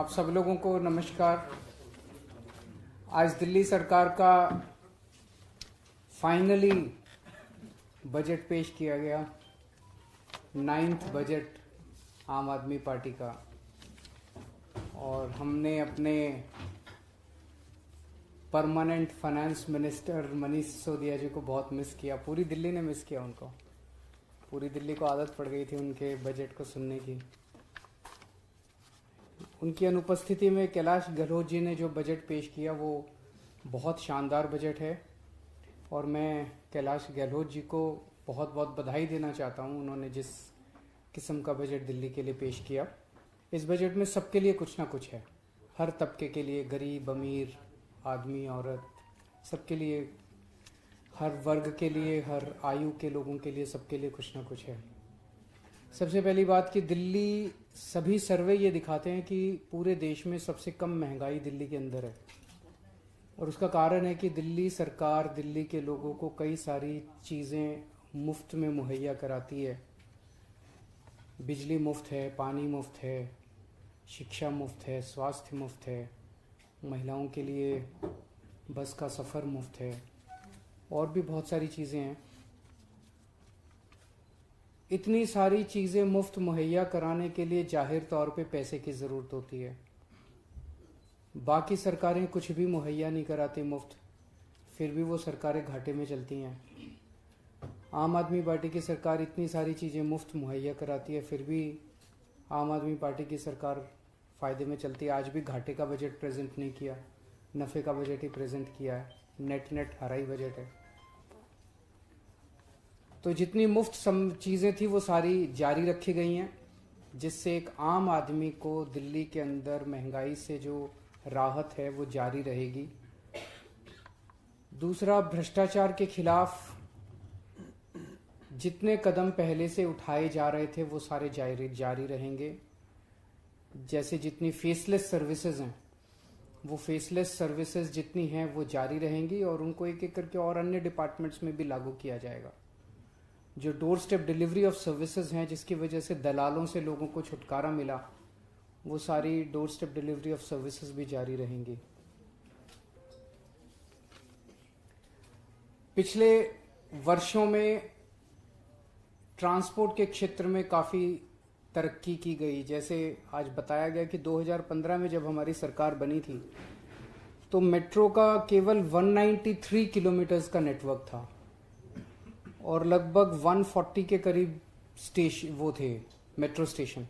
आप सब लोगों को नमस्कार। आज दिल्ली सरकार का फाइनली बजट पेश किया गया, 9th बजट आम आदमी पार्टी का। और हमने अपने permanent finance minister Manish Sisodia ji को बहुत मिस किया। पूरी दिल्ली ने मिस किया उनको। पूरी दिल्ली को आदत पड़ गई थी उनके बजट को सुनने की। उनकी अनुपस्थिति में कैलाश गहलोत जी ने जो बजट पेश किया वो बहुत शानदार बजट है और मैं कैलाश गहलोत जी को बहुत बहुत बधाई देना चाहता हूं। उन्होंने जिस किस्म का बजट दिल्ली के लिए पेश किया, इस बजट में सबके लिए कुछ ना कुछ है। हर तबके के लिए, गरीब अमीर, आदमी औरत, सबके लिए, हर वर्ग के लिए, हर आयु के लोगों के लिए, सबके लिए कुछ ना कुछ है। सबसे पहली बात कि दिल्ली, सभी सर्वे ये दिखाते हैं कि पूरे देश में सबसे कम महंगाई दिल्ली के अंदर है। और उसका कारण है कि दिल्ली सरकार दिल्ली के लोगों को कई सारी चीज़ें मुफ्त में मुहैया कराती है। बिजली मुफ्त है, पानी मुफ्त है, शिक्षा मुफ्त है, स्वास्थ्य मुफ्त है, महिलाओं के लिए बस का सफ़र मुफ्त है और भी बहुत सारी चीज़ें हैं। इतनी सारी चीज़ें मुफ्त मुहैया कराने के लिए जाहिर तौर पे पैसे की ज़रूरत होती है। बाकी सरकारें कुछ भी मुहैया नहीं कराती मुफ्त, फिर भी वो सरकारें घाटे में चलती हैं। आम आदमी पार्टी की सरकार इतनी सारी चीज़ें मुफ्त मुहैया कराती है, फिर भी आम आदमी पार्टी की सरकार फ़ायदे में चलती है। आज भी घाटे का बजट प्रेजेंट नहीं किया, नफ़े का बजट ही प्रेजेंट किया है। नेट हरा ही बजट है। तो जितनी मुफ्त चीज़ें थी वो सारी जारी रखी गई हैं, जिससे एक आम आदमी को दिल्ली के अंदर महंगाई से जो राहत है वो जारी रहेगी। दूसरा, भ्रष्टाचार के खिलाफ जितने कदम पहले से उठाए जा रहे थे वो सारे जारी रहेंगे। जैसे जितनी फेसलेस सर्विसेज हैं, वो फेसलेस सर्विसेज जितनी हैं वो जारी रहेंगी और उनको एक एक करके और अन्य डिपार्टमेंट्स में भी लागू किया जाएगा। जो door step delivery of services हैं, जिसकी वजह से दलालों से लोगों को छुटकारा मिला, वो सारी door step delivery of services भी जारी रहेंगी। पिछले वर्षों में ट्रांसपोर्ट के क्षेत्र में काफ़ी तरक्की की गई। जैसे आज बताया गया कि 2015 में जब हमारी सरकार बनी थी तो मेट्रो का केवल 193 किलोमीटर्स का नेटवर्क था और लगभग 140 के करीब स्टेशन वो थे मेट्रो स्टेशन।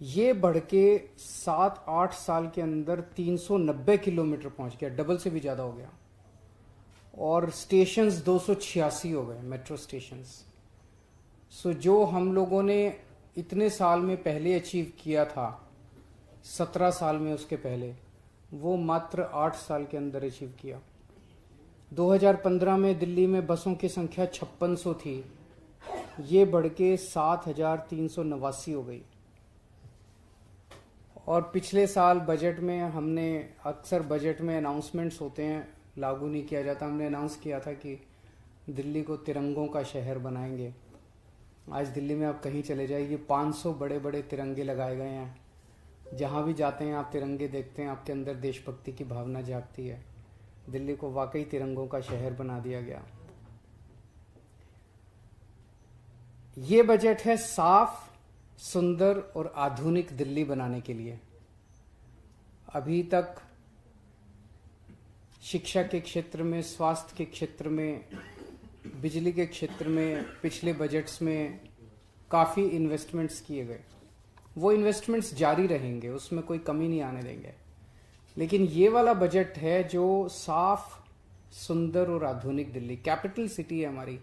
ये बढ़ के 7-8 साल के अंदर 390 किलोमीटर पहुंच गया, डबल से भी ज़्यादा हो गया। और स्टेशंस 286 हो गए, मेट्रो स्टेशंस। सो जो हम लोगों ने इतने साल में पहले अचीव किया था, 17 साल में उसके पहले, वो मात्र 8 साल के अंदर अचीव किया। 2015 में दिल्ली में बसों की संख्या 5600 थी, ये बढ़ के 7389 हो गई। और पिछले साल बजट में हमने, अक्सर बजट में अनाउंसमेंट्स होते हैं, लागू नहीं किया जाता, हमने अनाउंस किया था कि दिल्ली को तिरंगों का शहर बनाएंगे। आज दिल्ली में आप कहीं चले जाइए, 500 बड़े बड़े तिरंगे लगाए गए हैं। जहाँ भी जाते हैं आप तिरंगे देखते हैं, आपके अंदर देशभक्ति की भावना जागती है। दिल्ली को वाकई तिरंगों का शहर बना दिया गया। ये बजट है साफ, सुंदर और आधुनिक दिल्ली बनाने के लिए। अभी तक शिक्षा के क्षेत्र में, स्वास्थ्य के क्षेत्र में, बिजली के क्षेत्र में पिछले बजट्स में काफ़ी इन्वेस्टमेंट्स किए गए। वो इन्वेस्टमेंट्स जारी रहेंगे, उसमें कोई कमी नहीं आने देंगे। लेकिन ये वाला बजट है जो साफ, सुंदर और आधुनिक दिल्ली, कैपिटल सिटी है हमारी।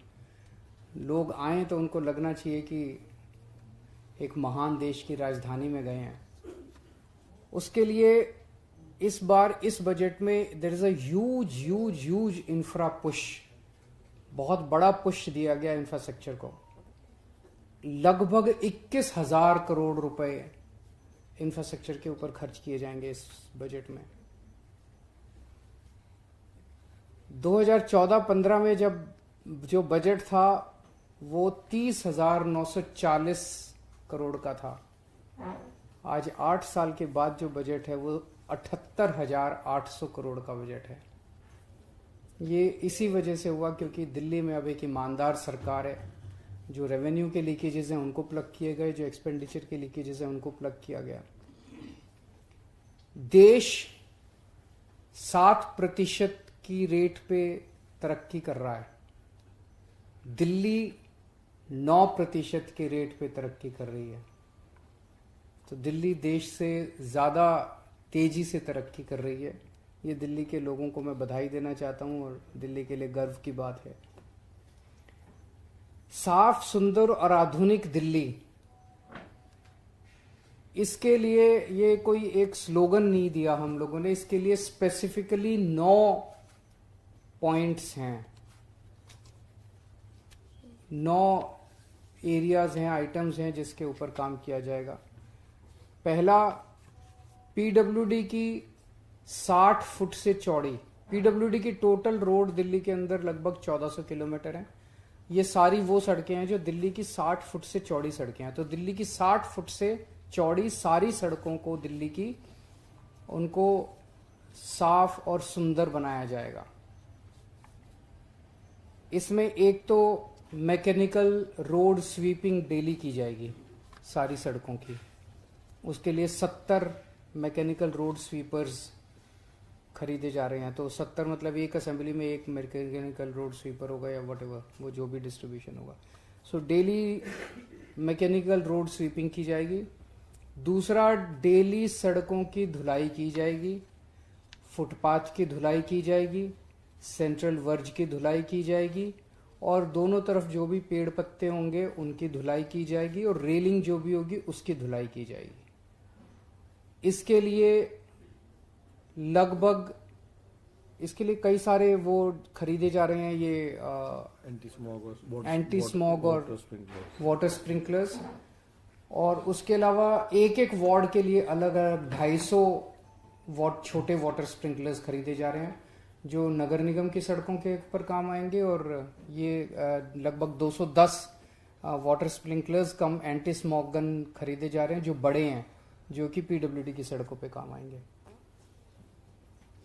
लोग आए तो उनको लगना चाहिए कि एक महान देश की राजधानी में गए हैं। उसके लिए इस बार इस बजट में there is a huge infra push, बहुत बड़ा पुश दिया गया इंफ्रास्ट्रक्चर को। लगभग 21,000 करोड़ रुपए इंफ्रास्ट्रक्चर के ऊपर खर्च किए जाएंगे इस बजट में। 2014-15 में जब जो बजट था वो 30,940 करोड़ का था। आज 8 साल के बाद जो बजट है वो 78,800 करोड़ का बजट है। ये इसी वजह से हुआ क्योंकि दिल्ली में अब एक ईमानदार सरकार है। जो रेवेन्यू के लीकेजेस हैं उनको प्लग किए गए, जो एक्सपेंडिचर के लीकेजेस हैं उनको प्लग किया गया। देश 7% की रेट पे तरक्की कर रहा है, दिल्ली 9% के रेट पे तरक्की कर रही है। तो दिल्ली देश से ज़्यादा तेजी से तरक्की कर रही है। ये दिल्ली के लोगों को मैं बधाई देना चाहता हूँ और दिल्ली के लिए गर्व की बात है। साफ, सुंदर और आधुनिक दिल्ली, इसके लिए ये कोई एक स्लोगन नहीं दिया हम लोगों ने, इसके लिए स्पेसिफिकली 9 पॉइंट्स हैं, 9 एरियाज हैं, आइटम्स हैं जिसके ऊपर काम किया जाएगा। पहला, पीडब्ल्यूडी की 60 फुट से चौड़ी, पीडब्ल्यूडी की टोटल रोड दिल्ली के अंदर लगभग 1400 किलोमीटर है। ये सारी वो सड़कें हैं जो दिल्ली की 60 फुट से चौड़ी सड़कें हैं। तो दिल्ली की 60 फुट से चौड़ी सारी सड़कों को दिल्ली की, उनको साफ और सुंदर बनाया जाएगा। इसमें एक तो मैकेनिकल रोड स्वीपिंग डेली की जाएगी सारी सड़कों की। उसके लिए 70 मैकेनिकल रोड स्वीपर्स खरीदे जा रहे हैं। तो 70 मतलब एक असेंबली में एक मैकेनिकल रोड स्वीपर होगा या व्हाटएवर, वो जो भी डिस्ट्रीब्यूशन होगा। So daily mechanical road sweeping की जाएगी। दूसरा, डेली सड़कों की धुलाई की जाएगी, फुटपाथ की धुलाई की जाएगी, सेंट्रल वर्ज की धुलाई की जाएगी और दोनों तरफ जो भी पेड़ पत्ते होंगे उनकी धुलाई की जाएगी और रेलिंग जो भी होगी उसकी धुलाई की जाएगी। इसके लिए लगभग, इसके लिए कई सारे वो खरीदे जा रहे हैं, ये एंटी स्मॉग और वाटर स्प्रिंकलर्स। और उसके अलावा एक एक वार्ड के लिए अलग अलग 250 छोटे वाटर स्प्रिंकलर्स खरीदे जा रहे हैं जो नगर निगम की सड़कों के ऊपर काम आएंगे। और ये लगभग 210 वाटर स्प्रिंकलर्स कम एंटी स्मॉग गन खरीदे जा रहे हैं जो बड़े हैं, जो कि पीडब्ल्यूडी की सड़कों पे काम आएंगे।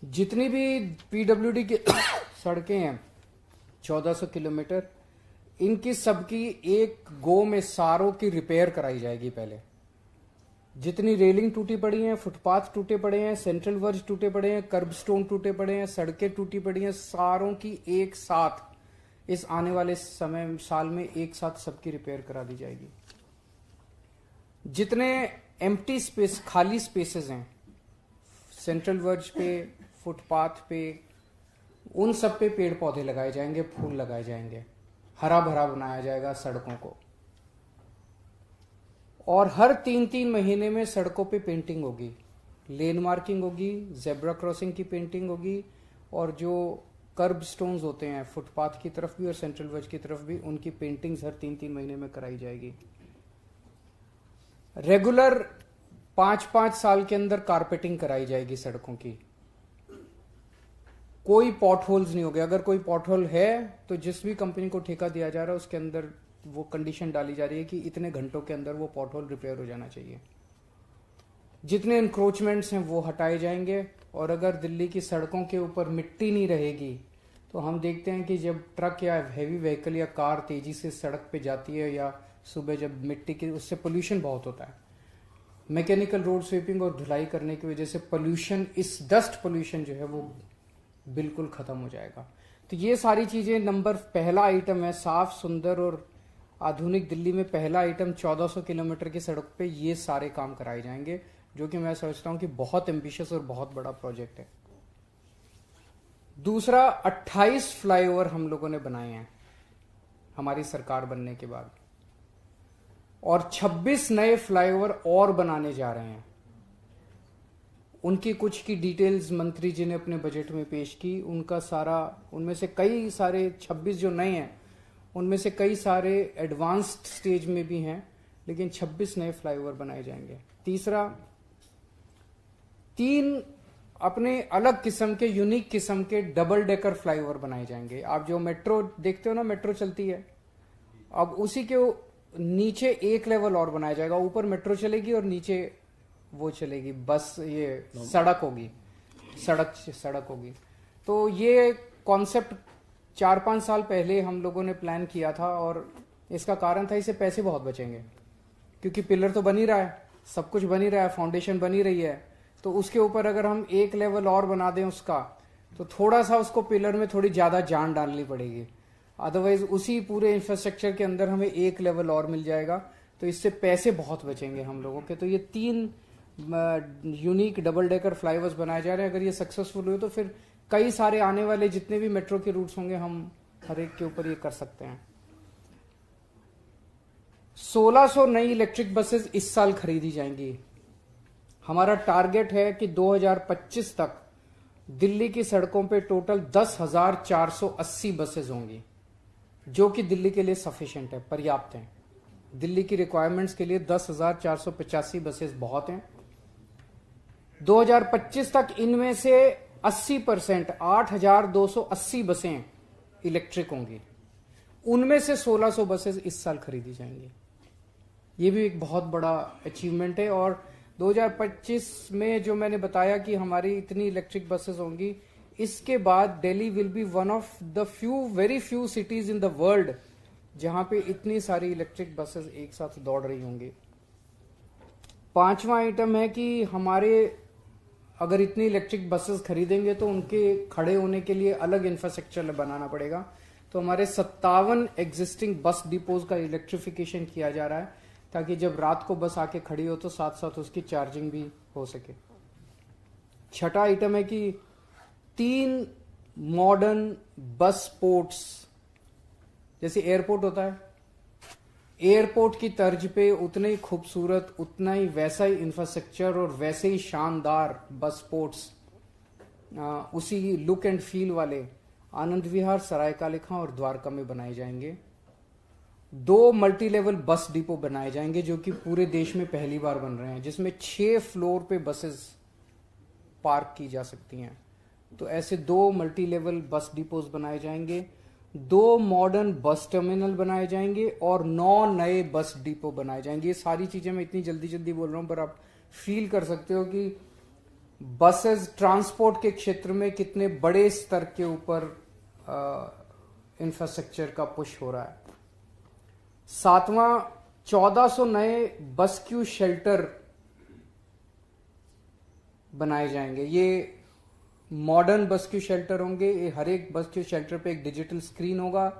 जितनी भी पीडब्ल्यूडी की सड़कें हैं 1400 किलोमीटर, इनकी सबकी एक गो में सारों की रिपेयर कराई जाएगी। पहले जितनी रेलिंग टूटी पड़ी हैं, फुटपाथ टूटे पड़े हैं, सेंट्रल वर्ज टूटे पड़े हैं, कर्ब स्टोन टूटे पड़े हैं, सड़कें टूटी पड़ी हैं, सारों की एक साथ इस आने वाले समय साल में एक साथ सबकी रिपेयर करा दी जाएगी। जितने एम्प्टी स्पेस, खाली स्पेसेस हैं सेंट्रल वर्ज पे, फुटपाथ पे, उन सब पे पेड़ पौधे लगाए जाएंगे, फूल लगाए जाएंगे, हरा भरा बनाया जाएगा सड़कों को। और हर 3-3 महीने में सड़कों पे पेंटिंग होगी, लेन मार्किंग होगी, जेब्रा क्रॉसिंग की पेंटिंग होगी और जो कर्ब स्टोन्स होते हैं फुटपाथ की तरफ भी और सेंट्रल वर्ज की तरफ भी, उनकी पेंटिंग्स हर 3-3 महीने में कराई जाएगी। रेगुलर 5-5 साल के अंदर कारपेटिंग कराई जाएगी सड़कों की। कोई पॉट होल्स नहीं होंगे। अगर कोई पॉट होल है तो जिस भी कंपनी को ठेका दिया जा रहा है उसके अंदर वो कंडीशन डाली जा रही है कि इतने घंटों के अंदर वो पॉट होल रिपेयर हो जाना चाहिए। जितने इंक्रोचमेंट्स हैं वो हटाए जाएंगे। और अगर दिल्ली की सड़कों के ऊपर मिट्टी नहीं रहेगी तो हम देखते हैं कि जब ट्रक या हैवी व्हीकल या कार तेजी से सड़क पे जाती है या सुबह जब मिट्टी की, उससे पोल्यूशन बहुत होता है। मैकेनिकल रोड स्वीपिंग और धुलाई करने की वजह से पोल्यूशन, इस डस्ट पोल्यूशन जो है वो बिल्कुल खत्म हो जाएगा। तो ये सारी चीजें, नंबर पहला आइटम है साफ, सुंदर और आधुनिक दिल्ली में पहला आइटम 1400 किलोमीटर की सड़क पे ये सारे काम कराए जाएंगे, जो कि मैं समझता हूं कि बहुत एम्बिशियस और बहुत बड़ा प्रोजेक्ट है। दूसरा, 28 फ्लाईओवर हम लोगों ने बनाए हैं हमारी सरकार बनने के बाद और 26 नए फ्लाईओवर और बनाने जा रहे हैं। उनकी कुछ की डिटेल्स मंत्री जी ने अपने बजट में पेश की। उनका सारा, उनमें से कई सारे 26 जो नए हैं उनमें से कई सारे एडवांस्ड स्टेज में भी हैं, लेकिन 26 नए फ्लाईओवर बनाए जाएंगे। तीसरा, 3 अपने अलग किस्म के, यूनिक किस्म के डबल डेकर फ्लाईओवर बनाए जाएंगे। आप जो मेट्रो देखते हो ना, मेट्रो चलती है, अब उसी के नीचे एक लेवल और बनाया जाएगा। ऊपर मेट्रो चलेगी और नीचे वो चलेगी, बस ये सड़क होगी, सड़क होगी। तो ये कॉन्सेप्ट 4-5 साल पहले हम लोगों ने प्लान किया था, और इसका कारण था इससे पैसे बहुत बचेंगे, क्योंकि पिलर तो बन ही रहा है, सब कुछ बन ही रहा है, फाउंडेशन बन ही रही है, तो उसके ऊपर अगर हम एक लेवल और बना दें उसका, तो थोड़ा सा उसको पिलर में थोड़ी ज्यादा जान डालनी पड़ेगी। अदरवाइज उसी पूरे इंफ्रास्ट्रक्चर के अंदर हमें एक लेवल और मिल जाएगा, तो इससे पैसे बहुत बचेंगे हम लोगों के। तो ये 3 यूनिक डबल डेकर फ्लाईओवर्स बनाए जा रहे हैं। अगर ये सक्सेसफुल हुए तो फिर कई सारे आने वाले जितने भी मेट्रो के रूट्स होंगे हम हर एक के ऊपर ये कर सकते हैं। 1600 नई इलेक्ट्रिक बसेस इस साल खरीदी जाएंगी। हमारा टारगेट है कि 2025 तक दिल्ली की सड़कों पे टोटल 10,480 बसेस होंगी, जो कि दिल्ली के लिए सफिशिएंट है, पर्याप्त है। दिल्ली की रिक्वायरमेंट्स के लिए 10,485 बसेस बहुत हैं। 2025 तक इनमें से 80%, 8,280 बसें इलेक्ट्रिक होंगी। उनमें से 1600 बसेस इस साल खरीदी जाएंगी। ये भी एक बहुत बड़ा अचीवमेंट है। और 2025 में जो मैंने बताया कि हमारी इतनी इलेक्ट्रिक बसेस होंगी, इसके बाद Delhi will be one of the very few cities in the world जहां पे इतनी सारी इलेक्ट्रिक बसेस एक साथ दौड़ रही होंगी। 5वां आइटम है कि हमारे अगर इतनी इलेक्ट्रिक बसेस खरीदेंगे तो उनके खड़े होने के लिए अलग इंफ्रास्ट्रक्चर बनाना पड़ेगा। तो हमारे 57 एग्जिस्टिंग बस डिपोज का इलेक्ट्रिफिकेशन किया जा रहा है, ताकि जब रात को बस आके खड़ी हो तो साथ साथ उसकी चार्जिंग भी हो सके। 6वां आइटम है कि 3 मॉडर्न बस पोर्ट्स, जैसे एयरपोर्ट होता है, एयरपोर्ट की तर्ज पे उतने ही खूबसूरत, उतना ही वैसा ही इंफ्रास्ट्रक्चर और वैसे ही शानदार बस पोर्ट्स उसी लुक एंड फील वाले आनंद विहार, सरायकालिखा और द्वारका में बनाए जाएंगे। 2 मल्टी लेवल बस डिपो बनाए जाएंगे, जो कि पूरे देश में पहली बार बन रहे हैं, जिसमें 6 फ्लोर पे बसेस पार्क की जा सकती हैं। तो ऐसे 2 मल्टी लेवल बस डिपोज बनाए जाएंगे, 2 मॉडर्न बस टर्मिनल बनाए जाएंगे और 9 नए बस डिपो बनाए जाएंगे। ये सारी चीजें मैं इतनी जल्दी जल्दी बोल रहा हूं, पर आप फील कर सकते हो कि बसेस ट्रांसपोर्ट के क्षेत्र में कितने बड़े स्तर के ऊपर इंफ्रास्ट्रक्चर का पुश हो रहा है। 7वां, 1400 नए बस क्यू शेल्टर बनाए जाएंगे। ये मॉडर्न बस क्यू शेल्टर होंगे। ये हर एक बस क्यू शेल्टर पे एक डिजिटल स्क्रीन होगा,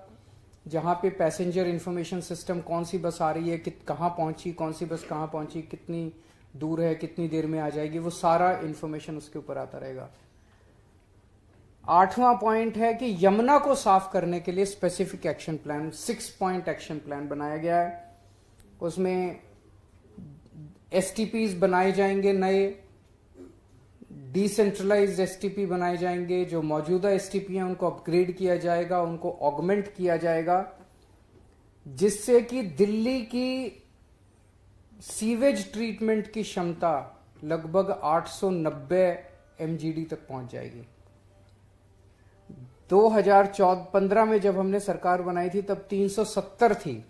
जहां पे पैसेंजर इंफॉर्मेशन सिस्टम, कौन सी बस आ रही है, कहां पहुंची, कौन सी बस कहां पहुंची, कितनी दूर है, कितनी देर में आ जाएगी, वो सारा इंफॉर्मेशन उसके ऊपर आता रहेगा। 8वां पॉइंट है कि यमुना को साफ करने के लिए specific action plan, 6 point action plan बनाया गया है। उसमें एसटीपीज बनाए जाएंगे, नए डिसेंट्रलाइज्ड एसटीपी बनाए जाएंगे। जो मौजूदा एसटीपी हैं उनको अपग्रेड किया जाएगा, उनको ऑगमेंट किया जाएगा, जिससे कि दिल्ली की सीवेज ट्रीटमेंट की क्षमता लगभग 890 एमजीडी तक पहुंच जाएगी। 2015 में जब हमने सरकार बनाई थी तब 370 थी,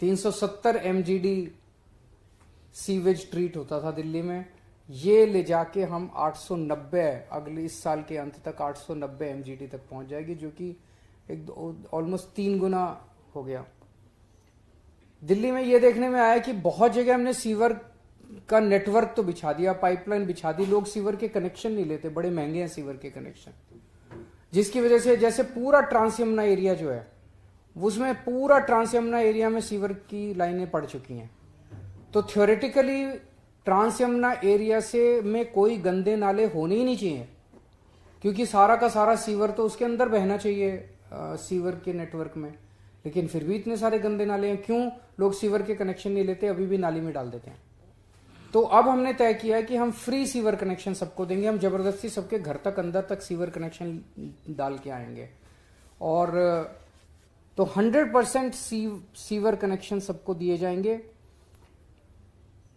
370 एमजीडी सीवेज ट्रीट होता था दिल्ली में। ये ले जाके हम 890, अगले इस साल के अंत तक 890 एमजीडी तक पहुंच जाएगी, जो कि एक ऑलमोस्ट 3 गुना हो गया। दिल्ली में ये देखने में आया कि बहुत जगह हमने सीवर का नेटवर्क तो बिछा दिया, पाइपलाइन बिछा दी, लोग सीवर के कनेक्शन नहीं लेते, बड़े महंगे हैं सीवर के कनेक्शन, जिसकी वजह से जैसे पूरा ट्रांस यमुना एरिया जो है, उसमें पूरा ट्रांस यमुना एरिया में सीवर की लाइनें पड़ चुकी हैं। तो थ्योरेटिकली ट्रांस यमुना एरिया से में कोई गंदे नाले होने ही नहीं चाहिए, क्योंकि सारा का सारा सीवर तो उसके अंदर बहना चाहिए सीवर के नेटवर्क में। लेकिन फिर भी इतने सारे गंदे नाले हैं, क्यों? लोग सीवर के कनेक्शन नहीं लेते, अभी भी नाली में डाल देते हैं। तो अब हमने तय किया है कि हम फ्री सीवर कनेक्शन सबको देंगे, हम जबरदस्ती सबके घर तक, अंदर तक सीवर कनेक्शन डाल के आएंगे। और तो 100% सीवर कनेक्शन सबको दिए जाएंगे।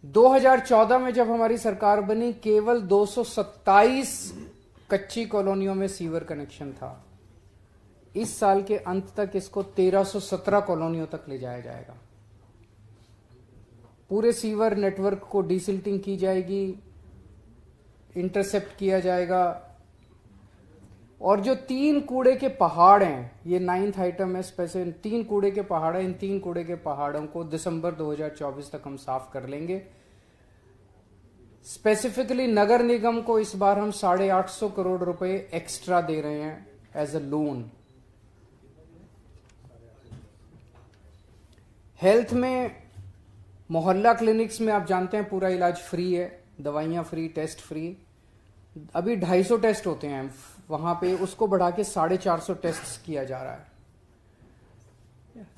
2014 में जब हमारी सरकार बनी, केवल 227 कच्ची कॉलोनियों में सीवर कनेक्शन था। इस साल के अंत तक इसको 1317 कॉलोनियों तक ले जाया जाएगा। पूरे सीवर नेटवर्क को डिसिल्टिंग की जाएगी, इंटरसेप्ट किया जाएगा। और जो 3 कूड़े के पहाड़ हैं, ये 9th आइटम है स्पेसिफिक, 3 कूड़े के पहाड़ हैं, इन 3 कूड़े के पहाड़ों को दिसंबर 2024 तक हम साफ कर लेंगे। स्पेसिफिकली नगर निगम को इस बार हम 850 करोड़ रुपए एक्स्ट्रा दे रहे हैं एज अ लोन। हेल्थ में मोहल्ला क्लिनिक्स में आप जानते हैं पूरा इलाज फ्री है, दवाइयां फ्री, टेस्ट फ्री। अभी 250 टेस्ट होते हैं वहां पे, उसको बढ़ा के 450 टेस्ट किया जा रहा है।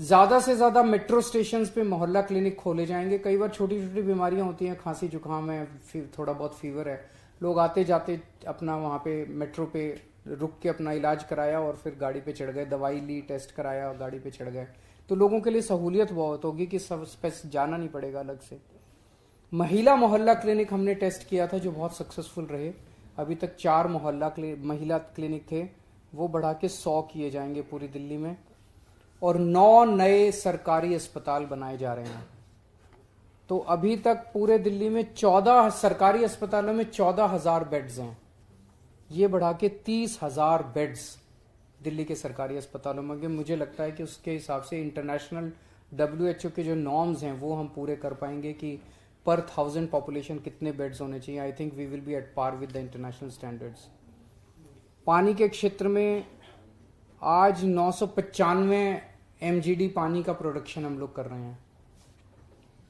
ज्यादा से ज्यादा मेट्रो स्टेशन पे मोहल्ला क्लिनिक खोले जाएंगे। कई बार छोटी छोटी बीमारियां होती हैं, खांसी जुकाम है, थोड़ा बहुत फीवर है, लोग आते जाते अपना वहां पे मेट्रो पे रुक के अपना इलाज कराया और फिर गाड़ी पे चढ़ गए, दवाई ली, टेस्ट कराया और गाड़ी पे चढ़ गए। तो लोगों के लिए सहूलियत बहुत होगी कि सब जाना नहीं पड़ेगा अलग से। महिला मोहल्ला क्लिनिक हमने टेस्ट किया था जो बहुत सक्सेसफुल रहे। अभी तक 4 महिला क्लिनिक थे, वो बढ़ा के 100 किए जाएंगे पूरी दिल्ली में। और 9 नए सरकारी अस्पताल बनाए जा रहे हैं। तो अभी तक पूरे दिल्ली में 14 सरकारी अस्पतालों में 14,000 बेड्स हैं, ये बढ़ा के 30,000 बेड्स दिल्ली के सरकारी अस्पतालों में। मुझे लगता है कि उसके हिसाब से इंटरनेशनल WHO के जो नॉर्म्स हैं वो हम पूरे कर पाएंगे कि पर 1000 पॉपुलेशन कितने बेड्स होने चाहिए। I think we will be at par with the international standards. पानी के क्षेत्र में आज 995 MGD पानी का प्रोडक्शन हम लोग कर रहे हैं।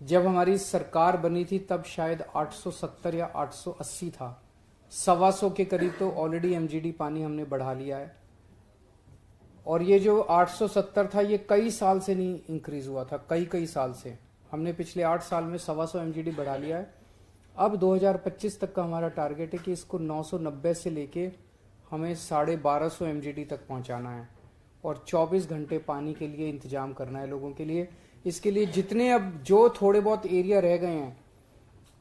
जब हमारी सरकार बनी थी तब शायद 870 या 880 था, 125 के करीब तो ऑलरेडी MGD पानी हमने बढ़ा लिया है। और ये जो 870 था ये कई साल से नहीं इंक्रीज हुआ था, कई साल से। हमने पिछले 8 साल में 125 MGD बढ़ा लिया है। अब 2025 तक का हमारा टारगेट है कि इसको 990 से लेके हमें 1250 MGD तक पहुंचाना है और 24 घंटे पानी के लिए इंतजाम करना है लोगों के लिए। इसके लिए जितने अब जो थोड़े बहुत एरिया रह गए हैं,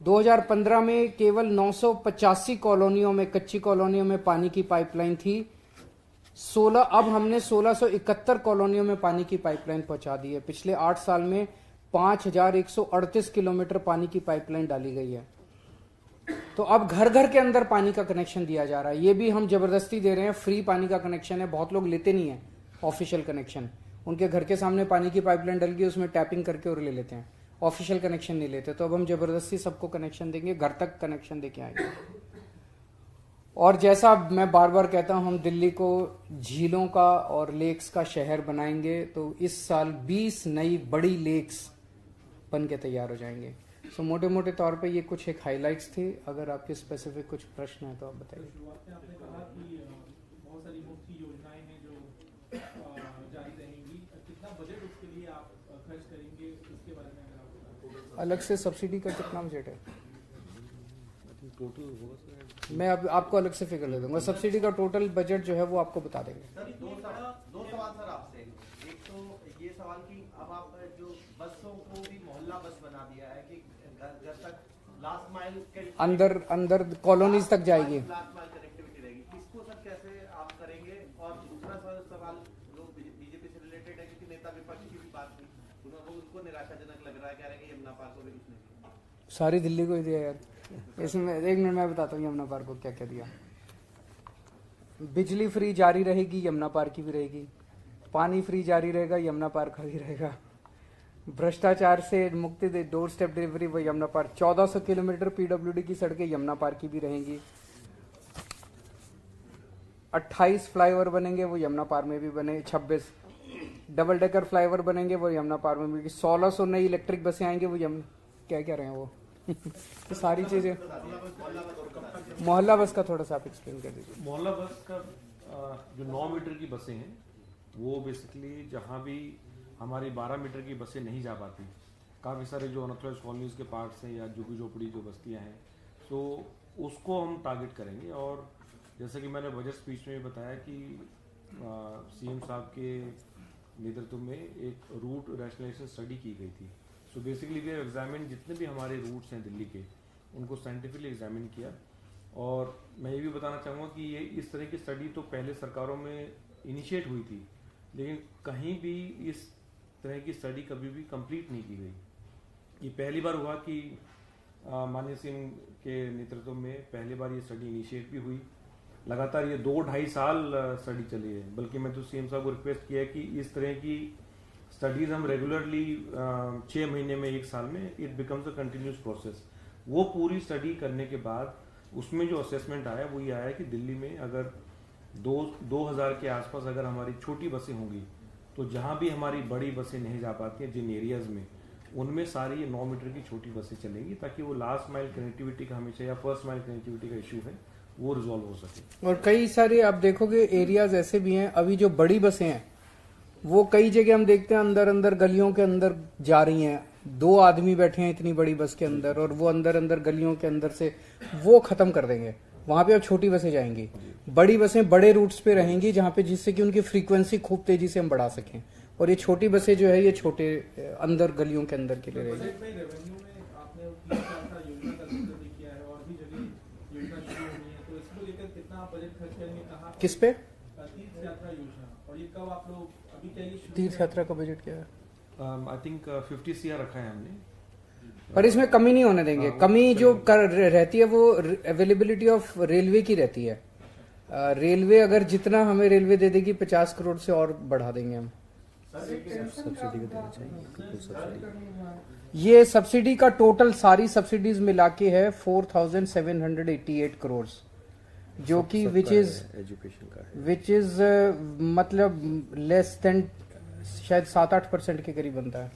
2015 में केवल 985 कॉलोनियों में, कच्ची कॉलोनियों में पानी की पाइपलाइन थी। अब हमने 1671 कॉलोनियों में पानी की पाइपलाइन पहुंचा दी है। पिछले 8 साल में 5138 किलोमीटर पानी की पाइपलाइन डाली गई है। तो अब घर घर के अंदर पानी का कनेक्शन दिया जा रहा है। ये भी हम जबरदस्ती दे रहे हैं, फ्री पानी का कनेक्शन है। बहुत लोग लेते नहीं है ऑफिशियल कनेक्शन, उनके घर के सामने पानी की पाइपलाइन डल गई, उसमें टैपिंग करके और ले लेते हैं, ऑफिशियल कनेक्शन नहीं लेते। तो अब हम जबरदस्ती सबको कनेक्शन देंगे, घर तक कनेक्शन देके आएंगे। और जैसा मैं बार बार कहता हूं, हम दिल्ली को झीलों का और लेक्स का शहर बनाएंगे। तो इस साल 20 नई बड़ी लेक्स बन के तैयार हो जाएंगे। सो मोटे मोटे तौर पे ये कुछ एक हाइलाइट्स थे। अगर आपके स्पेसिफिक कुछ प्रश्न है तो आप बताइए। शुरुआत में आपने कहा कि बहुत सारी मुफ्त योजनाएं हैं जो जारी रहेंगी, कितना बजट उसके लिए आप खर्च करेंगे, उसके बारे में अगर आप बता। अलग से सब्सिडी का कितना बजट है? टोटल होगा, मैं अब आपको अलग से फिगर ले दूंगा। सब्सिडी का टोटल बजट जो है वो आपको बता देंगे। सर दो सवाल सर आपसे। एक तो ये सवाल कि अब आप जो बसों को भी मोहल्ला बस बना दिया है कि घर तक लास्ट माइल अंदर कॉलोनीज तक जाएगी, लास्ट माइल कनेक्टिविटी रहेगी। इसको सर कैसे आप करेंगे? और दूसरा सवाल जो बीजेपी से रिलेटेड है, क्योंकि नेता विपक्ष की भी बात हुई, उनको निराशाजनक लग रहा है, कह रहे हैं कि यमुना पार्क को भी कुछ नहीं। सारी दिल्ली को ही दिया यार। इसमें 1 मिनट मैं बताता हूँ यमुना पार्क को क्या क्या दिया। बिजली फ्री जारी रहेगी, यमुना पार्क की भी रहेगी। पानी फ्री जारी रहेगा, यमुना पार्क का भी रहेगा। भ्रष्टाचार से मुक्ति दे, डोर स्टेप डिलीवरी वो यमुना पार्क। 1400 किलोमीटर PWD की सड़कें यमुना पार्क की भी रहेंगी। 28 फ्लाईओवर बनेंगे, वो यमुना पार्क में भी बने। 26 डबल डेकर फ्लाईओवर बनेंगे, वो यमुना पार्क में भी। 1600 नई इलेक्ट्रिक बसें आएंगे, वो क्या रहे हैं वो तो सारी चीजें। मोहल्ला बस का थोड़ा सा आप एक्सप्लेन कर दीजिए। मोहल्ला बस का जो 9 मीटर की बसें हैं वो बेसिकली जहाँ भी हमारी 12 मीटर की बसें नहीं जा पाती, काफ़ी सारे जो अनऑथराइज्ड कॉलोनीज के पार्ट्स हैं या झुग्गी झोपड़ी जो बस्तियाँ हैं, तो उसको हम टारगेट करेंगे। और जैसे कि मैंने बजट स्पीच में बताया कि CM साहब के नेतृत्व में एक रूट रैशनलाइजेशन स्टडी की गई थी। So basically we have examine जितने भी हमारे रूट्स हैं दिल्ली के, उनको साइंटिफिकली एग्जामिन किया। और मैं ये भी बताना चाहूँगा कि ये इस तरह की स्टडी तो पहले सरकारों में इनिशिएट हुई थी, लेकिन कहीं भी इस तरह की स्टडी कभी भी कंप्लीट नहीं की गई। ये पहली बार हुआ कि माननीय सिंह के नेतृत्व में पहली बार ये स्टडी इनिशिएट भी हुई। लगातार ये 2-2.5 साल स्टडी चली है, बल्कि मैं तो सीएम साहब को रिक्वेस्ट किया है कि इस तरह की स्टडीज हम रेगुलरली 6 महीने में, 1 साल में, it becomes a continuous process. वो पूरी स्टडी करने के बाद उसमें जो असेसमेंट आया वो ये आया कि दिल्ली में अगर 2000 के आसपास अगर हमारी छोटी बसें होंगी तो जहाँ भी हमारी बड़ी बसें नहीं जा पाती हैं जिन एरियाज में, उनमें सारी 9 मीटर की छोटी बसें चलेंगी, ताकि वो लास्ट माइल कनेक्टिविटी का हमेशा या फर्स्ट माइल कनेक्टिविटी का इशू है वो रिजॉल्व हो सके। और कई सारे आप देखोगे एरियाज ऐसे भी हैं, अभी जो बड़ी बसें हैं वो कई जगह हम देखते हैं अंदर अंदर गलियों के अंदर जा रही हैं, 2 आदमी बैठे हैं इतनी बड़ी बस के अंदर, और वो अंदर अंदर गलियों के अंदर से वो खत्म कर देंगे। वहां पे अब छोटी बसें जाएंगी, बड़ी बसें बड़े रूट्स पे रहेंगी जहां पे, जिससे कि उनकी फ्रीक्वेंसी खूब तेजी से हम बढ़ा सकें, और ये छोटी बसें जो है ये छोटे अंदर गलियों के अंदर के लिए रहेगी। बजट में रेवेन्यू में आपने 3 साल का योजना का जिक्र भी किया है और भी जगह योजना शुरू होनी है, तो इसको लेकर कितना आप बजट खर्च करेंगे, कहाँ किस पे? तीर्थ यात्रा योजना, और ये कब आप लोग अभी क्या ये तीर्थ यात्रा का बजट क्या है? आई थिंक 50 CR रखा है हमने, पर इसमें कमी नहीं होने देंगे। कमी जो रहती है वो अवेलेबिलिटी ऑफ रेलवे की रहती है। रेलवे अगर जितना हमें रेलवे दे देगी 50 करोड़ से और बढ़ा देंगे हम। सब्सिडी देना चाहिए। ये सब्सिडी का टोटल सारी सब्सिडीज मिला के है 4788 करोड़, जो कि विच इज मतलब लेस देन शायद 7-8% के करीब बनता है।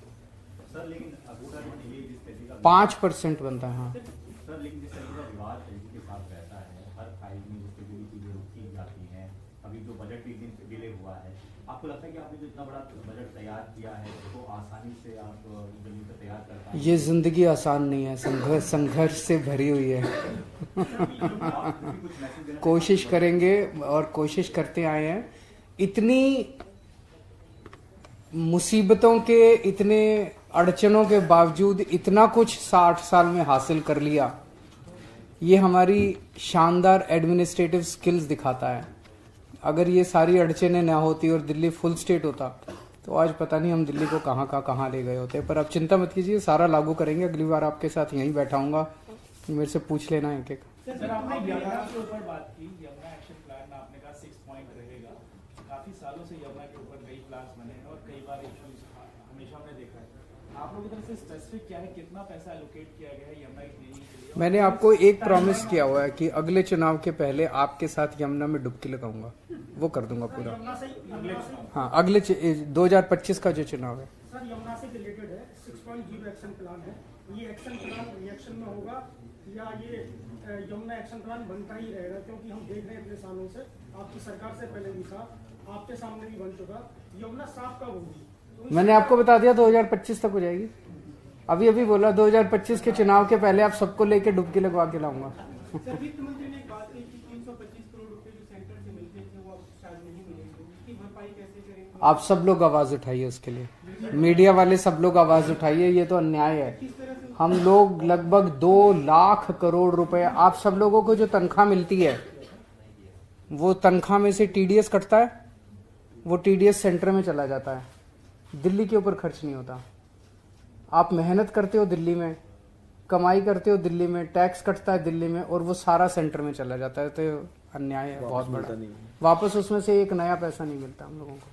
सर लेकिन अबूरा जो डिले जिस तरीके का 5% बनता है। हाँ सर, लेकिन जिस तरीके का विवाद के साथ रहता है, हर फाइल में जिस तरीके की चीजें रोकी जाती हैं, अभी जो बजट भी डिले हुआ है, आपको लगता है कि आपने जो इतना बड़ा बजट तैयार किया है उसको आसानी से आप जल्दी से तैयार कर पाएंगे? ये जिंदगी आसान नहीं है, संघर्ष से भरी हुई है। कोशिश करेंगे और कोशिश करते आए हैं। इतनी मुसीबतों के, इतने अड़चनों के बावजूद इतना कुछ 60 साल में हासिल कर लिया, ये हमारी शानदार एडमिनिस्ट्रेटिव स्किल्स दिखाता है। अगर ये सारी अड़चनें ना होती और दिल्ली फुल स्टेट होता तो आज पता नहीं हम दिल्ली को कहाँ ले गए होते। पर अब चिंता मत कीजिए, सारा लागू करेंगे। अगली बार आपके साथ यहीं बैठाऊंगा, मेरे से पूछ लेना एक एक। सर, आपने यमुना के ऊपर बात की, यमुना एक्शन प्लान में आपने कहा 6 पॉइंट रहेगा। काफी सालों से यमुना के ऊपर कई प्लान्स बने हैं और कई बार इश्यूज हमेशा हमने देखा है। आप लोगों की तरफ से स्पेसिफिक क्या है, कितना पैसा एलोकेट किया गया है यमुना की क्लीनिंग के लिए? मैंने आपको एक प्रॉमिस किया हुआ है कि अगले चुनाव के पहले आपके साथ यमुना में डुबकी लगाऊंगा, वो कर दूंगा पूरा। हाँ, अगले 2025 का जो चुनाव है। सर, यमुना से रिलेटेड है, 6.0 एक्शन प्लान है। ये एक्शन प्लान रिएक्शन में होगा या ये यमुना एक्शन प्लान बनता ही रहेगा? क्योंकि हम देख रहे हैं इतने सालों से, आपकी सरकार से पहले भी था, आपके सामने भी बन चुका। यमुना साफ कब होगी? मैंने आपको बता दिया 2025 तक हो जाएगी। अभी बोला 2025 के चुनाव के पहले आप सबको लेके डुबकी लगवा के लाऊंगा। सर, वित्त मंत्री ने एक बात कही कि 325 करोड़ रुपए जो सेंटर से मिलते थे वो अब शायद नहीं मिलेंगे, उसकी भरपाई कैसे करेंगे? आप सब लोग आवाज उठाइए उसके लिए, मीडिया वाले सब लोग आवाज उठाइए। ये तो अन्याय है। हम लोग लगभग 2 लाख करोड़ रुपए, आप सब लोगों को जो तनख्वाह मिलती है वो तनख्वाह में से टीडीएस कटता है, वो टीडीएस सेंटर में चला जाता है, दिल्ली के ऊपर खर्च नहीं होता। आप मेहनत करते हो दिल्ली में, कमाई करते हो दिल्ली में, टैक्स कटता है दिल्ली में, और वो सारा सेंटर में चला जाता है। तो अन्याय है बहुत बड़ा। वापस उसमें से एक नया पैसा नहीं मिलता हम लोगों को।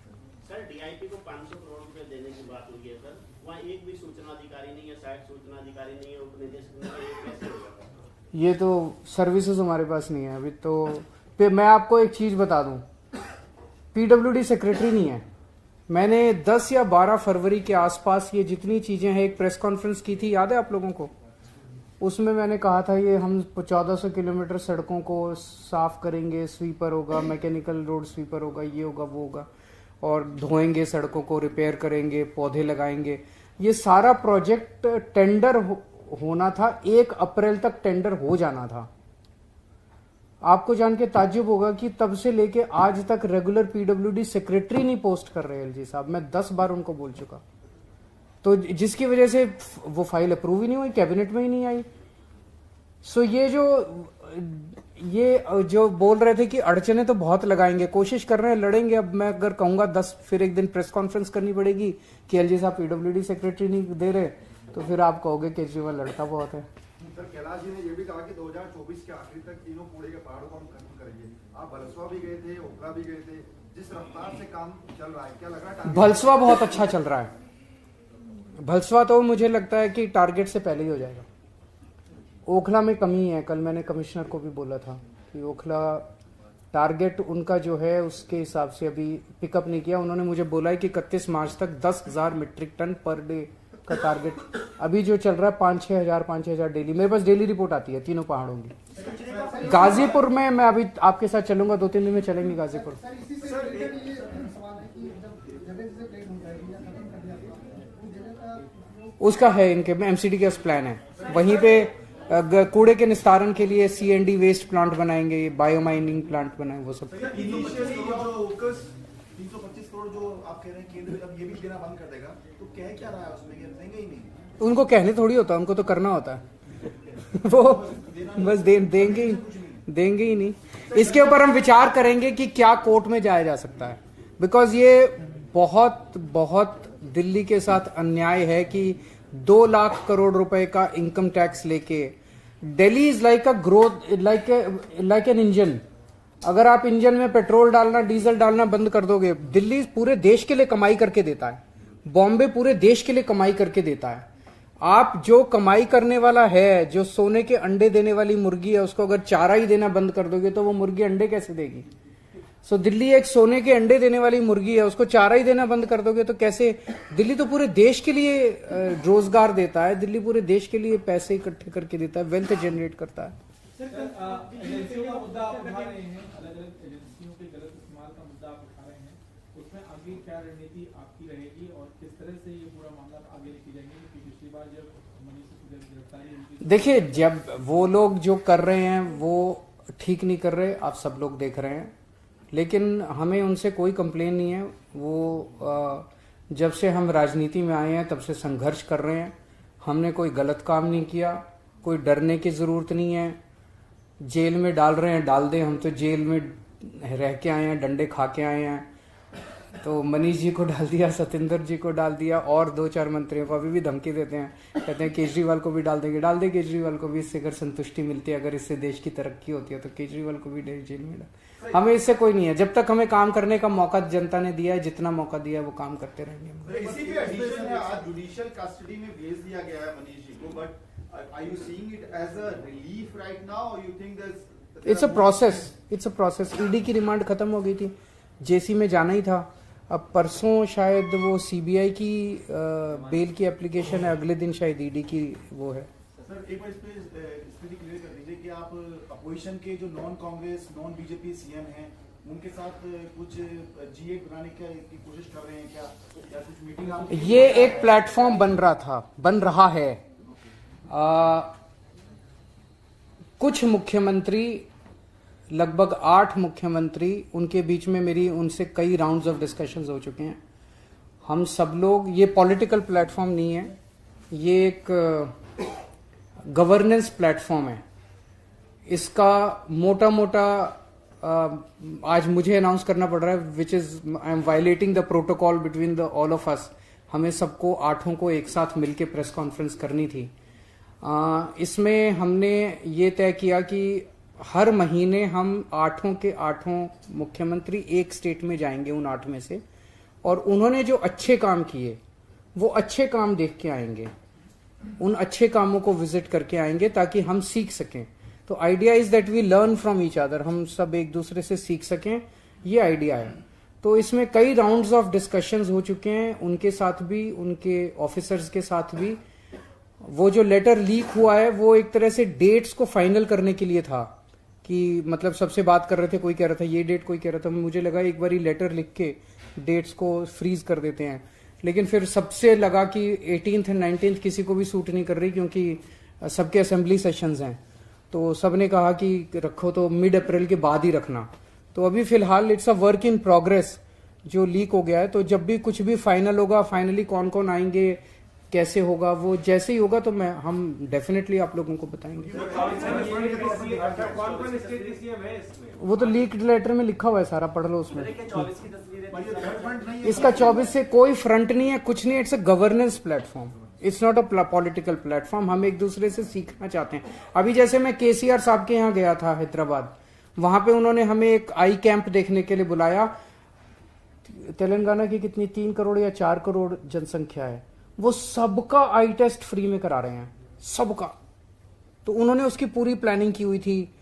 सर, डीआईपी को 500 करोड़ रुपए देने की बात हुई है सर, वहाँ एक भी सूचना अधिकारी नहीं है, सहायक सूचना अधिकारी नहीं है, उपनिदेशक नहीं है, ये कैसे होगा? ये तो सर्विसेज हमारे पास नहीं है अभी। तो मैं आपको एक चीज बता दूं, पीडब्ल्यूडी सेक्रेटरी नहीं है। मैंने 10 या 12 फरवरी के आसपास ये जितनी चीजें हैं, एक प्रेस कॉन्फ्रेंस की थी, याद है आप लोगों को? उसमें मैंने कहा था ये हम 1400 किलोमीटर सड़कों को साफ करेंगे, स्वीपर होगा, मैकेनिकल रोड स्वीपर होगा, ये होगा वो होगा, और धोएंगे सड़कों को, रिपेयर करेंगे, पौधे लगाएंगे। ये सारा प्रोजेक्ट टेंडर होना था, 1 अप्रैल तक टेंडर हो जाना था। आपको जान के ताज्जुब होगा कि तब से लेके आज तक रेगुलर पीडब्ल्यूडी सेक्रेटरी नहीं पोस्ट कर रहे एलजी साहब। मैं 10 बार उनको बोल चुका, तो जिसकी वजह से वो फाइल अप्रूव ही नहीं हुई, कैबिनेट में ही नहीं आई। सो ये जो बोल रहे थे कि अड़चने तो बहुत लगाएंगे, कोशिश कर रहे हैं, लड़ेंगे। अब मैं अगर कहूंगा 10, फिर एक दिन प्रेस कॉन्फ्रेंस करनी पड़ेगी कि एलजी साहब पीडब्ल्यूडी सेक्रेटरी नहीं दे रहे, तो फिर आप कहोगे केजरीवाल लड़का बहुत है। सर कैलाश जी ने ये भी कहा कि 2024 के आखिरी तक तीनों कूड़े के पहाड़ों को हम खत्म करेंगे। आप भलसवा भी गए थे, ओखला भी गए थे, जिस रफ्तार से काम चल रहा है क्या लग रहा है? भलसवा बहुत अच्छा चल रहा है। भलसवा तो मुझे लगता है कि टारगेट से पहले ही हो जाएगा। ओखला में कमी है, कल मैंने कमिश्नर को भी बोला था कि ओखला टारगेट उनका जो है उसके हिसाब से अभी पिकअप नहीं किया। उन्होंने मुझे बोला है कि 31 मार्च तक 10,000 मीट्रिक टन पर डे का टारगेट। अभी जो चल रहा है 5-6 हजार डेली, मेरे पास डेली रिपोर्ट आती है तीनों पहाड़ों की। गाजीपुर में मैं अभी आपके साथ चलूंगा, 2-3 दिन में चलेंगे गाजीपुर। उसका है इनके एमसीडी का प्लान है, वहीं पे कूड़े के निस्तारण के लिए CND वेस्ट प्लांट बनाएंगे, बायोमाइनिंग प्लांट बनाएंगे, वो सब। 325 करोड़ जो आप कह रहे हैं केंद्र अब ये भी देना बंद कर देगा, तो कह क्या रहा है उसमें, ये देंगे ही नहीं? उनको कहने थोड़ी होता है, उनको तो करना होता है। वो बस देंगे ही नहीं। इसके ऊपर हम विचार करेंगे कि क्या कोर्ट में जाया जा सकता है, बिकॉज ये बहुत दिल्ली के साथ अन्याय है कि 2 लाख करोड़ रुपए का इनकम टैक्स लेके Delhi is like a growth, like an engine. अगर आप इंजन में पेट्रोल डालना, डीजल डालना बंद कर दोगे, दिल्ली पूरे देश के लिए कमाई करके देता है, बॉम्बे पूरे देश के लिए कमाई करके देता है। आप जो कमाई करने वाला है, जो सोने के अंडे देने वाली मुर्गी है, उसको अगर चारा ही देना बंद कर दोगे तो वो मुर्गी अंडे कैसे देगी? सो दिल्ली एक सोने के अंडे देने वाली मुर्गी है, उसको चारा ही देना बंद कर दोगे तो कैसे? दिल्ली तो पूरे देश के लिए रोजगार देता है, दिल्ली पूरे देश के लिए पैसे इकट्ठे करके देता है, वेल्थ जनरेट करता है। एजेंसियों का मुद्दा आप उठा रहे हैं, अलग-अलग एजेंसियों के गलत इस्तेमाल का मुद्दा आप उठा रहे हैं, उसमें आगे क्या रणनीति आपकी रहेगी और किस तरह से ये पूरा मामला आगे लेके जाएंगे? क्योंकि पिछली बार जब मनीष गिरफ्तारी हुई, देखिए जब वो लोग जो कर रहे हैं वो ठीक नहीं कर रहे, आप सब लोग देख रहे हैं, लेकिन हमें उनसे कोई कंप्लेन नहीं है। वो जब से हम राजनीति में आए हैं तब से संघर्ष कर रहे हैं, हमने कोई गलत काम नहीं किया, कोई डरने की जरूरत नहीं है। जेल में डाल रहे हैं, डाल दें, हम तो जेल में रह के आए हैं, डंडे खा के आए हैं। तो मनीष जी को डाल दिया, सत्येंद्र जी को डाल दिया, और 2-4 मंत्रियों को अभी भी धमकी देते हैं, कहते हैं केजरीवाल को भी डाल देंगे। डाल दे केजरीवाल को भी, इससे अगर संतुष्टि मिलती है, अगर इससे देश की तरक्की होती है तो केजरीवाल को भी जेल में डाल। हमें इससे कोई नहीं है, जब तक हमें काम करने का मौका जनता ने दिया है, जितना मौका दिया है वो काम करते रहेंगे। इसी पे एडिशन है, आज जुडिशियल कस्टडी में भेज दिया गया है मनीष जी को, but are you seeing it as a relief right now or you think it's a process? ED की रिमांड खत्म हो गई थी, जेसी में जाना ही था। अब परसों शायद वो सीबीआई की बेल की एप्लीकेशन है, अगले दिन शायद ईडी की वो है। सर एक बार इस पे स्थिति क्लियर कर दीजिए कि आप अपोजिशन के जो non Congress non BJP CM हैं उनके साथ कुछ G8 बनाने की कोशिश कर रहे हैं क्या, या कुछ मीटिंग आप? ये एक प्लेटफॉर्म बन रहा है। कुछ मुख्यमंत्री, लगभग 8 मुख्यमंत्री, उनके बीच में मेरी उनसे कई राउंड्स ऑफ डिस्कशंस हो चुके हैं। हम सब लोग, ये पॉलिटिकल प्लेटफॉर्म नहीं है, ये एक गवर्नेंस प्लेटफॉर्म है। इसका मोटा मोटा आज मुझे अनाउंस करना पड़ रहा है, which is I am violating the protocol between the all of us. हमें सबको 8 को एक साथ मिलकर प्रेस कॉन्फ्रेंस करनी थी। इसमें हमने ये तय किया कि हर महीने हम 8 के 8 मुख्यमंत्री एक स्टेट में जाएंगे, उन 8 में से, और उन्होंने जो अच्छे काम किए वो अच्छे काम देख के आएंगे, उन अच्छे कामों को विजिट करके आएंगे ताकि हम सीख सकें। तो idea is that we learn from each other, हम सब एक दूसरे से सीख सकें, ये आइडिया है। तो इसमें कई राउंड्स ऑफ डिस्कशंस हो चुके हैं, उनके साथ भी, उनके ऑफिसर्स के साथ भी। वो जो लेटर लीक हुआ है वो एक तरह से डेट्स को फाइनल करने के लिए था, कि मतलब सबसे बात कर रहे थे, कोई कह रहा था ये डेट, कोई कह रहा था, मुझे लगा एक बार लेटर लिख के डेट्स को फ्रीज कर देते हैं, लेकिन फिर सबसे लगा कि 18th एंड 19th किसी को भी सूट नहीं कर रही, क्योंकि सबके असेंबली सेशंस हैं। तो सबने कहा कि रखो तो मिड अप्रैल के बाद ही रखना। तो अभी फिलहाल it's a work in progress जो लीक हो गया है। तो जब भी कुछ भी फाइनल होगा, फाइनली कौन कौन आएंगे, कैसे होगा, वो जैसे ही होगा तो हम डेफिनेटली आप लोगों को बताएंगे। वो तो लीक लेटर में लिखा हुआ है सारा, पढ़ लो उसमें। इसका 24 से कोई फ्रंट नहीं है, कुछ नहीं, it's a governance platform. It's not a political platform. हम एक दूसरे से सीखना चाहते हैं। अभी जैसे मैं केसीआर साहब के यहाँ गया था हैदराबाद, वहां पे उन्होंने हमें एक आई कैंप देखने के लिए बुलाया। तेलंगाना की कितनी 3 करोड़ या 4 करोड़ जनसंख्या है, वो सबका आई टेस्ट फ्री में करा रहे हैं, सबका। तो उन्होंने उसकी पूरी प्लानिंग की हुई थी।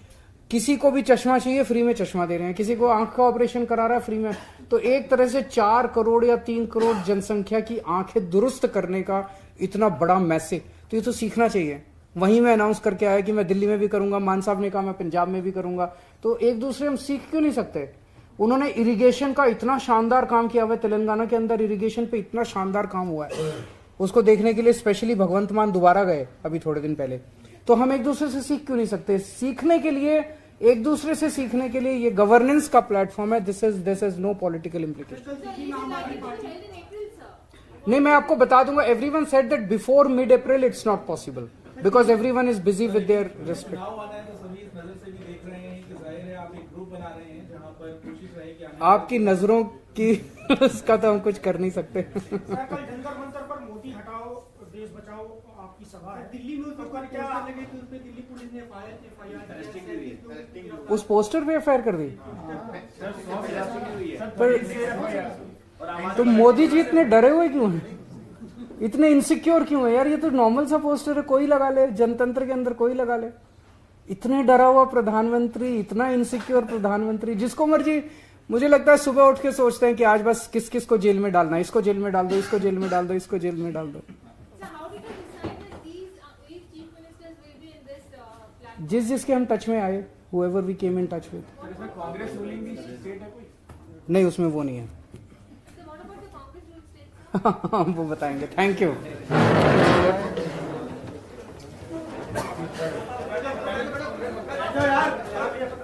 किसी को भी चश्मा चाहिए फ्री में चश्मा दे रहे हैं, किसी को आंख का ऑपरेशन करा रहा है फ्री में। तो एक तरह से 4 करोड़ या 3 करोड़ जनसंख्या की आंखें दुरुस्त करने का इतना बड़ा मैसेज, तो ये तो सीखना चाहिए। वहीं मैं अनाउंस करके आया कि मैं दिल्ली में भी करूंगा, मान साहब ने कहा मैं पंजाब में भी करूंगा। तो एक दूसरे हम सीख क्यों नहीं सकते? उन्होंने इरिगेशन का इतना शानदार काम किया हुआ है, तेलंगाना के अंदर इरिगेशन पे इतना शानदार काम हुआ है, उसको देखने के लिए स्पेशली भगवंत मान दोबारा गए अभी थोड़े दिन पहले। तो हम एक दूसरे से सीख क्यों नहीं सकते? सीखने के लिए, एक दूसरे से सीखने के लिए ये गवर्नेंस का प्लेटफॉर्म है। This is no political implication. नहीं, मैं आपको बता दूंगा, everyone said that before mid April it's not possible because everyone is busy with their respect. चुनाव आना है तो सभी इस नजर से भी देख रहे हैं कि जाहिर है आप एक ग्रुप बना रहे हैं जहां पर कोशिश रहे कि आपकी नजरों की उसका तो हम कुछ कर नहीं सकते। कल जंतर मंतर पर मोदी हटाओ देश बचाओ आपकी सभा है दिल्ली में, तो क्या लगे कि उस पे दिल्ली पुलिस ने एफआईआर उस पोस्टर पे एफआईआर कर दी। पर तो मोदी जी इतने डरे हुए क्यों हैं? इतने इनसिक्योर क्यों है यार? ये तो नॉर्मल सा पोस्टर है, कोई लगा ले, जनतंत्र के अंदर कोई लगा ले। इतने डरा हुआ प्रधानमंत्री, इतना इनसिक्योर प्रधानमंत्री, जिसको मर्जी। मुझे लगता है सुबह उठ के सोचते हैं कि आज बस किस किस को जेल में डालना है, इसको जेल में डाल दो, इसको जेल में डाल दो, इसको जेल में डाल दो। जिस जिसके हम टच में आए, whoever we came in touch with। Congress ruling भी स्टेट है कोई? नहीं, उसमें वो नहीं है। वो बताएंगे। Thank you.